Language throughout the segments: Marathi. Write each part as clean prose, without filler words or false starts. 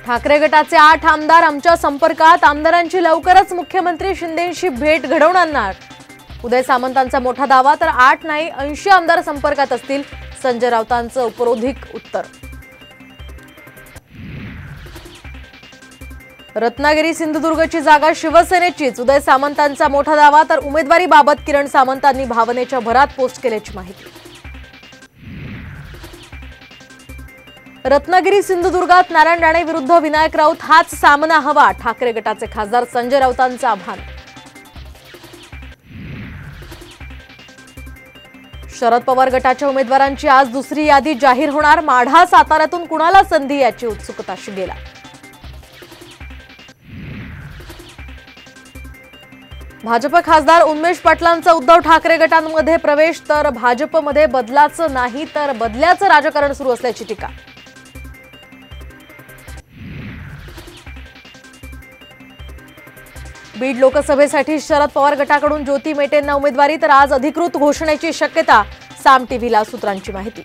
ठाकरे गटाचे 8 आमदार आमच्या संपर्कात, आमदारांची लवकरच मुख्यमंत्री शिंदेंशी भेट घडवणार। उदय सामंतांचा मोठा दावा, तर 8 नाही 80 आमदार संपर्कात असतील, संजय राऊतांचं उपरोधिक उत्तर। रत्नागिरी सिंधुदुर्गची जागा शिवसेनेचीच, उदय सामंतांचा मोठा दावा, तर उमेदवारीबाबत किरण सामंतांनी भावनेच्या भरात पोस्ट केल्याची माहिती। रत्नागिरी सिंधुदुर्गात नारायण राणे विरुद्ध विनायक राऊत हाच सामना हवा, ठाकरे गटाचे खासदार संजय राऊतांचं आव्हान। शरद पवार गटाच्या उमेदवारांची आज दुसरी यादी जाहीर होणार, माढा साताऱ्यातून कुणाला संधी याची उत्सुकता शिगेला। भाजप खासदार उन्मेष पाटलांचा उद्धव ठाकरे गटांमध्ये प्रवेश, तर भाजपमध्ये बदलाचं नाही तर बदल्याचं राजकारण सुरू असल्याची टीका। बीड लोकसभेसाठी शरद पवार गटाकडून ज्योती मेटेंना उमेदवारी, तर आज अधिकृत घोषणेची शक्यता, साम टीव्हीला सूत्रांची माहिती।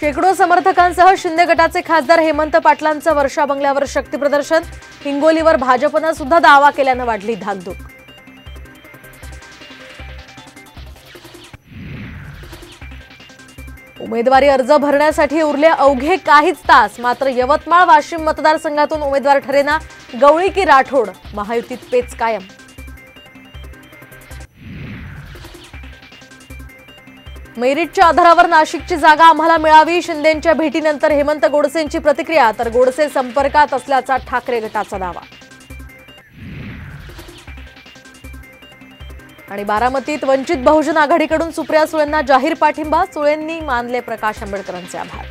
शेकडो समर्थकांसह शिंदे गटाचे खासदार हेमंत पाटलांचं वर्षा बंगल्यावर शक्ती प्रदर्शन, हिंगोलीवर भाजपनं सुद्धा दावा केल्यानं वाढली धाकधूक। उमेदवारी अर्ज भरण्यासाठी उरले अवघे काहीच तास, मात्र यवतमाळ वाशिम मतदारसंघातून उमेदवार ठरेना, गवळी की राठोड, महायुतीत पेच कायम। मेरिटच्या आधारावर नाशिकची जागा आम्हाला मिळावी, शिंदेंच्या भेटीनंतर हेमंत गोडसेंची प्रतिक्रिया, तर गोडसे संपर्कात असल्याचा ठाकरे गटाचा दावा। आणि बारामतीत वंचित बहुजन आघाडीकडून सुप्रिया सुळेंना जाहीर पाठिंबा, सुळेंनी मानले प्रकाश आंबेडकरांचे आभार।